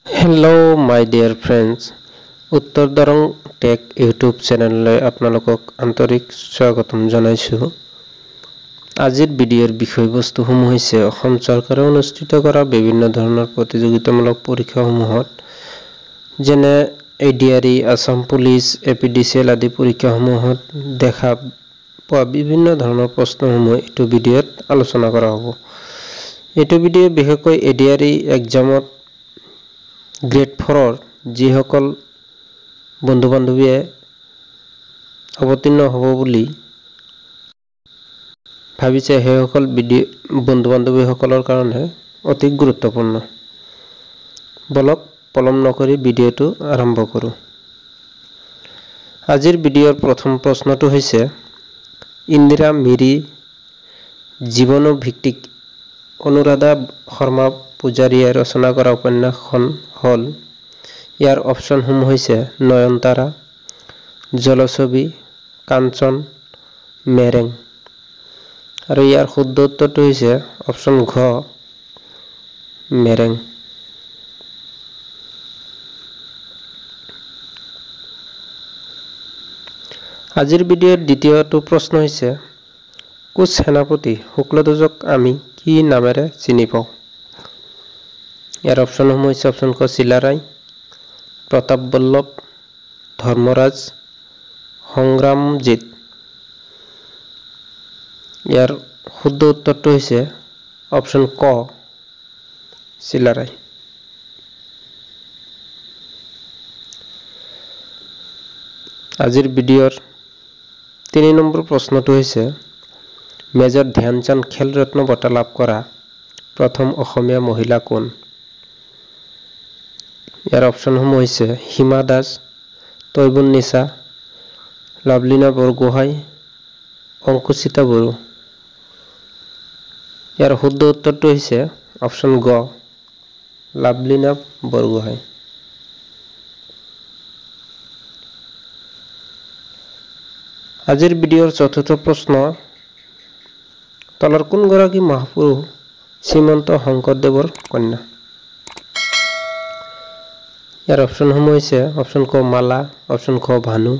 Hello my dear friends, উত্তৰ Darrang tech YouTube চেনেললৈ আপোনালোকক আন্তৰিক স্বাগতম জনাইছো। আজিৰ ভিডিঅ'ৰ বিষয়বস্তুসমূহ হৈছে অসম চৰকাৰে অনুষ্ঠিত কৰা বিভিন্ন ধৰণৰ প্ৰতিযোগিতামূলক পৰীক্ষাসমূহত যেনে এডিআৰই, আসাম পুলিচ, এপিডিচিএল আদি পৰীক্ষাসমূহত দেখা পোৱা বিভিন্ন ধৰণৰ প্ৰশ্নসমূহ এইটো ভিডিঅ'ত আলোচনা কৰা হ'ব। এইটো ভিডিঅ' বিশেষকৈ এডিআৰই এক্সামত গ্ৰেড 4 যিসকল বন্ধু বান্ধৱীয়ে অৱতীৰ্ণ হ'ব বুলি ভাবিছে সেইসকল বন্ধু বান্ধৱীসকলৰ কাৰণে অতি গুৰুত্বপূৰ্ণ। বলক পলম নকৰি ভিডিঅ'টো আৰম্ভ কৰোঁ। আজিৰ ভিডিঅ'ৰ প্ৰথম প্ৰশ্নটো হৈছে ইন্দিৰা মিৰি জীৱনভিত্তিক অনুৰাধা শৰ্মা পূজাৰীয়ে ৰচনা কৰা উপন্যাসখন হ'ল। ইয়াৰ অপশ্যনসমূহ হৈছে নয়নতাৰা, জলছবি, কাঞ্চন, মেৰেং। আৰু ইয়াৰ শুদ্ধ উত্তৰটো হৈছে অপশ্যন ঘ, মেৰেং। আজিৰ ভিডিঅ'ৰ দ্বিতীয়টো প্ৰশ্ন হৈছে কোচ সেনাপতি শুক্লধ্বজক আমি কি নামেৰে চিনি পাওঁ? ইয়াৰ অপশ্যনসমূহ হৈছে অপশ্যন ক চিলাৰায়, প্ৰতাপ বল্লভ, ধৰ্মৰাজ, সংগ্ৰামজিত। ইয়াৰ শুদ্ধ উত্তৰটো হৈছে অপশ্যন ক চিলাৰায়। আজিৰ ভিডিঅ'ৰ 3 নম্বৰ প্ৰশ্নটো হৈছে মেজৰ ধ্যানচাঁদ খেল ৰত্ন বঁটা লাভ কৰা প্ৰথম অসমীয়া মহিলা কোন? ইয়াৰ অপশ্যনসমূহ হৈছে হিমা দাস, তৈবুন্নিছা, লাভলীনা বৰগোহাঁই, অংকুচিতা বড়ো। ইয়াৰ শুদ্ধ উত্তৰটো হৈছে অপশ্যন গ, লাভলীনা বৰগোহাঁই। আজিৰ ভিডিঅ'ৰ চতুৰ্থ প্ৰশ্ন তলৰ কোনগৰাকী মহাপুৰুষ শ্ৰীমন্ত শংকৰদেৱৰ কন্যা? ইয়াৰ অপশ্যনসমূহ হৈছে অপশ্যন ক মালা, অপশ্যন খ ভানু,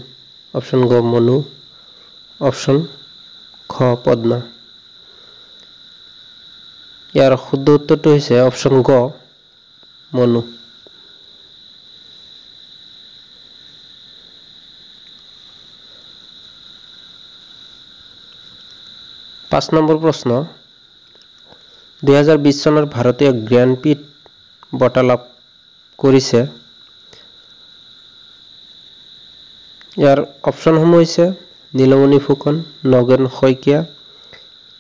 অপশ্যন গ মনু, অপশ্যন খ পদ্মা। ইয়াৰ শুদ্ধ উত্তৰটো হৈছে অপশ্যন গ মনু। পাঁচ নম্বৰ প্ৰশ্ন 2020 চনৰ ভাৰতীয় জ্ঞানপীঠ বঁটা লাভ কৰিছে। ইয়াৰ অপশ্যনসমূহ হৈছে নীলমণি ফুকন, নগেন শইকীয়া,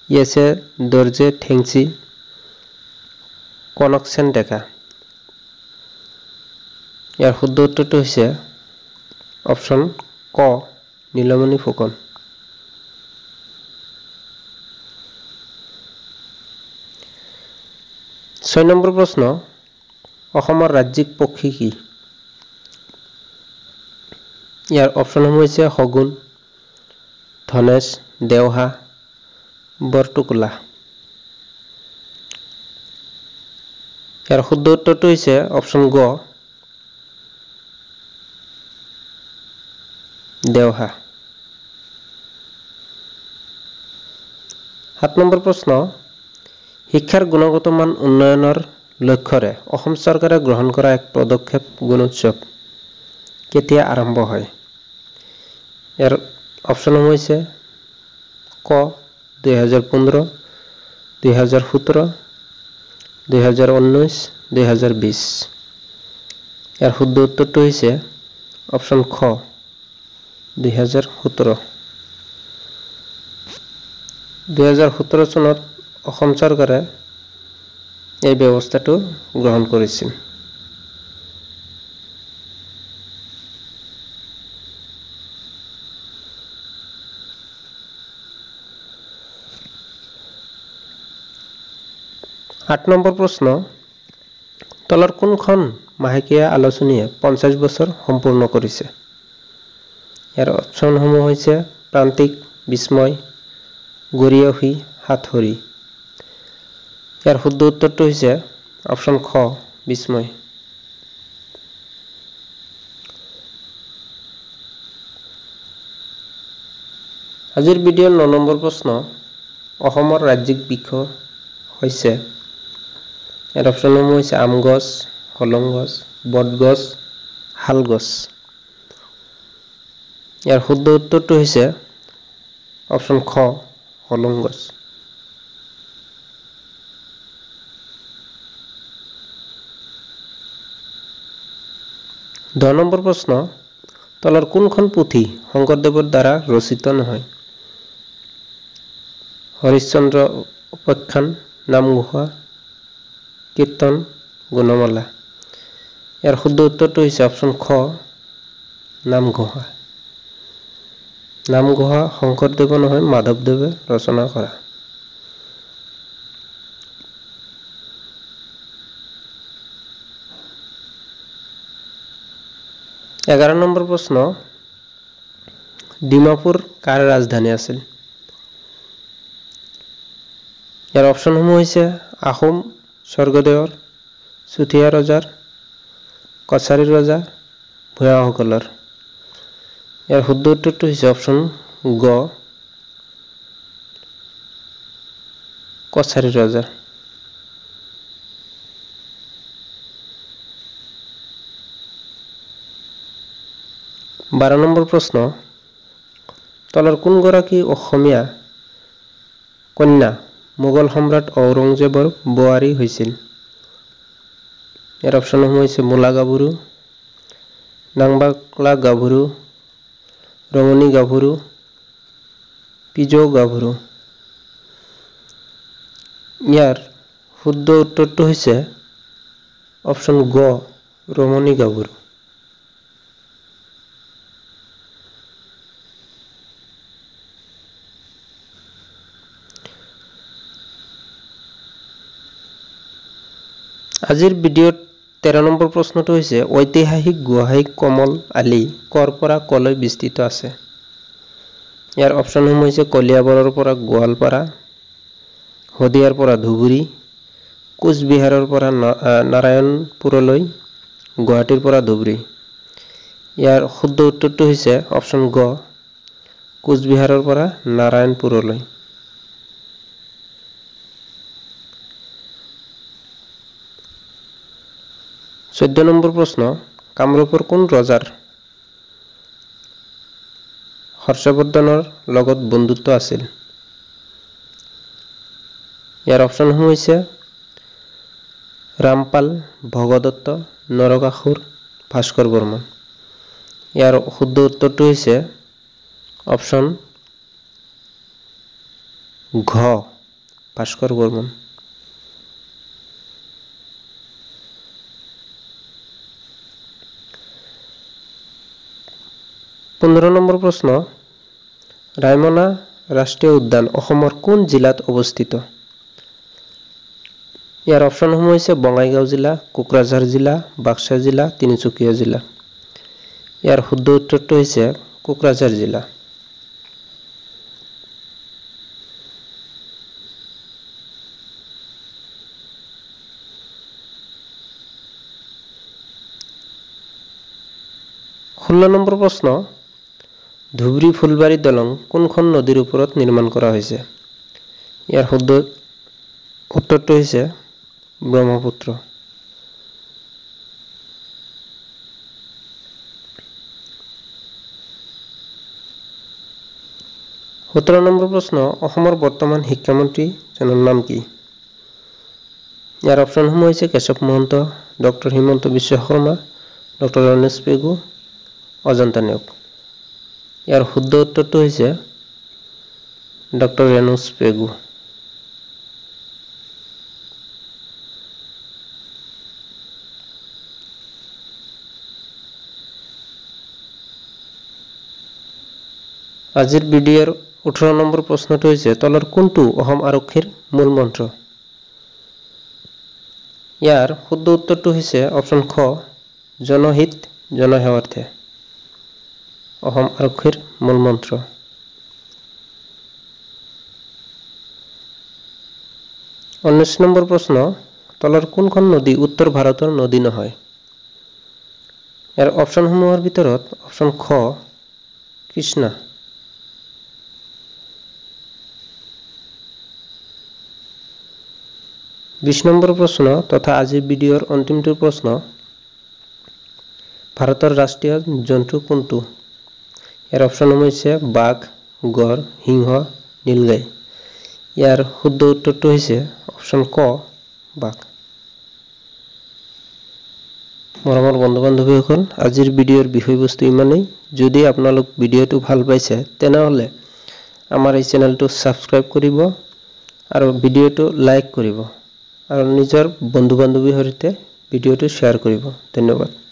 য়েছে দৰ্জে ঠেংচি, কনকসেন ডেকা। ইয়াৰ শুদ্ধ উত্তৰটো হৈছে অপশ্যন ক নীলমণি ফুকন। ছয় নম্বৰ প্ৰশ্ন অসমৰ ৰাজ্যিক পক্ষী কি? ইয়াৰ অপশ্যনসমূহ হৈছে শগুন, ধনেশ, দেওহা, বৰটোকোলা। ইয়াৰ শুদ্ধ উত্তৰটো হৈছে অপশ্যন গ দেওহা। 7 নম্বৰ প্ৰশ্ন শিক্ষাৰ গুণগত মান উন্নয়নৰ লক্ষ্যৰে অসম চৰকাৰে গ্ৰহণ কৰা এক পদক্ষেপ গুণোৎসৱ কেতিয়া আৰম্ভ হয়? ইয়াৰ অপশ্যনসমূহ হৈছে ক 2015, 2017, 2019, 2020। ইয়াৰ শুদ্ধ উত্তৰটো হৈছে অপশ্যন খ 2017। 2017 চনত অসম চৰকাৰে এই ব্যৱস্থাটো গ্ৰহণ কৰিছিল। আঠ নম্বৰ প্ৰশ্ন তলৰ কোনখন মাহেকীয়া আলোচনীয়ে 50 বছৰ সম্পূৰ্ণ কৰিছে? ইয়াৰ অপশ্যনসমূহ হৈছে প্ৰান্তিক, বিস্ময়, গৰিয়সী, সাতসৰী। ইয়াৰ শুদ্ধ উত্তৰটো হৈছে অপশ্যন খ বিস্ময়। আজিৰ ভিডিঅ'ৰ 9 নম্বৰ প্ৰশ্ন অসমৰ ৰাজ্যিক বৃক্ষ হৈছে ইয়াৰ অপশ্যনসমূহ হৈছে আম গছ, হলং গছ, বট গছ, শাল গছ। ইয়াৰ শুদ্ধ উত্তৰটো হৈছে অপশ্যন খ হলং গছ। দহ নম্বৰ প্ৰশ্ন তলৰ কোনখন পুথি শংকৰদেৱৰ দ্বাৰা ৰচিত নহয়? হৰিশ্চন্দ্ৰ উপাখ্যান, নামঘোষা, কীৰ্তন, গুণমালা। ইয়াৰ শুদ্ধ উত্তৰটো হৈছে অপশ্যন খ নামঘোষা। নামঘোষা শংকৰদেৱ নহয় মাধৱদেৱে ৰচনা কৰা। এঘাৰ নম্বৰ প্ৰশ্ন ডিমাপুৰ কাৰ ৰাজধানী আছিল? ইয়াৰ অপশ্যনসমূহ হৈছে আহোম স্বৰ্গদেৱৰ, চুতীয়া ৰজাৰ, কছাৰী ৰজা, ভূঞাসকলৰ। ইয়াৰ শুদ্ধ উত্তৰটো হৈছে অপশ্যন গ কছাৰী ৰজাৰ। বাৰ নম্বৰ প্ৰশ্ন তলৰ কোনগৰাকী অসমীয়া কন্যা মোগল সম্ৰাট ঔৰংজেবৰ বোৱাৰী হৈছিল? ইয়াৰ অপশ্যনসমূহ হৈছে মূলা গাভৰু, ডাংবাকলা গাভৰু, ৰমণী গাভৰু, পিজৌ গাভৰু। ইয়াৰ শুদ্ধ উত্তৰটো হৈছে অপশ্যন গ ৰমণী গাভৰু। আজিৰ ভিডিঅ'ত 13 নম্বৰ প্ৰশ্নটো হৈছে ঐতিহাসিক গুৱাহাটী কমল আলি কৰ পৰা কলৈ বিস্তৃত আছে? ইয়াৰ অপশ্যনসমূহ হৈছে কলিয়াবৰৰ পৰা গোৱালপাৰা, শদিয়াৰ পৰা ধুবুৰী, কোচবিহাৰৰ পৰা নাৰায়ণপুৰলৈ, গুৱাহাটীৰ পৰা ধুবুৰী। ইয়াৰ শুদ্ধ উত্তৰটো হৈছে অপশ্যন গ কোচবিহাৰৰ পৰা নাৰায়ণপুৰলৈ। 14 নম্বৰ প্ৰশ্ন কামৰূপৰ কোন ৰজাৰ হৰ্ষবৰ্ধনৰ লগত বন্ধুত্ব আছিল? ইয়াৰ অপশ্যনসমূহ হৈছে ৰামপাল, ভগদত্ত, নৰকাসুৰ, ভাস্কৰ বৰ্মন। ইয়াৰ শুদ্ধ উত্তৰটো হৈছে অপশ্যন ঘ ভাস্কৰ বৰ্মন। 15 নম্বৰ প্ৰশ্ন ৰায়মনা ৰাষ্ট্ৰীয় উদ্যান অসমৰ কোন জিলাত অৱস্থিত? ইয়াৰ অপশ্যনসমূহ হৈছে বঙাইগাঁও জিলা, কোকৰাঝাৰ জিলা, বাক্সা জিলা, তিনিচুকীয়া জিলা। ইয়াৰ শুদ্ধ উত্তৰটো হৈছে কোকৰাঝাৰ জিলা। ষোল্ল নম্বৰ প্ৰশ্ন ধুবুৰী ফুলবাৰী দলং কোনখন নদীৰ ওপৰত নিৰ্মাণ কৰা হৈছে? ইয়াৰ শুদ্ধ উত্তৰটো হৈছে ব্ৰহ্মপুত্ৰ। 17 নম্বৰ প্ৰশ্ন অসমৰ বৰ্তমান শিক্ষামন্ত্ৰী জনৰ নাম কি? ইয়াৰ অপশ্যনসমূহ হৈছে কেশৱ মহন্ত, ডক্টৰ হিমন্ত বিশ্ব শৰ্মা, ডক্টৰ ৰমেশ পেগু, অজন্তা নেওগ। ইয়াৰ শুদ্ধ উত্তৰটো হৈছে ডক্টৰ ৰেনোছ পেগু। আজিৰ ভিডিঅ'ৰ 18 নম্বৰ প্ৰশ্নটো হৈছে তলৰ কোনটো অসম আৰক্ষীৰ মূল মন্ত্ৰ? ইয়াৰ শুদ্ধ উত্তৰটো হৈছে অপশ্যন খ জনহিত জনসেৱাৰ্থে অসম আৰক্ষীৰ মূল মন্ত্ৰ। 19 নম্বৰ প্ৰশ্ন তলৰ কোনখন নদী উত্তৰ ভাৰতৰ নদী নহয়? ইয়াৰ অপশ্যনসমূহৰ ভিতৰত অপশ্যন খ কৃষ্ণা। 20 নম্বৰ প্ৰশ্ন তথা আজিৰ ভিডিঅ'ৰ অন্তিমটো প্ৰশ্ন ভাৰতৰ ৰাষ্ট্ৰীয় জন্তু কোনটো ইয়াৰ অপচন হৈছে বাঘ গড় সিংহ নীলগাই ইয়াৰ শুদ্ধ উত্তৰটো হৈছে অপচন ক বাঘ মৰমৰ বন্ধু বান্ধৱীসকল আজিৰ ভিডিঅ'ৰ বিষয়বস্তু ইমানেই যদি আপোনালোক ভিডিঅ'টো ভাল পাইছে তেনেহলে আমাৰ এই চেনেলটো সাবস্ক্ৰাইব কৰিব আৰু ভিডিঅ'টো লাইক কৰিব আৰু নিজৰ বন্ধু বান্ধৱীৰ সৈতে ভিডিঅ'টো শ্বেয়াৰ কৰিব ধন্যবাদ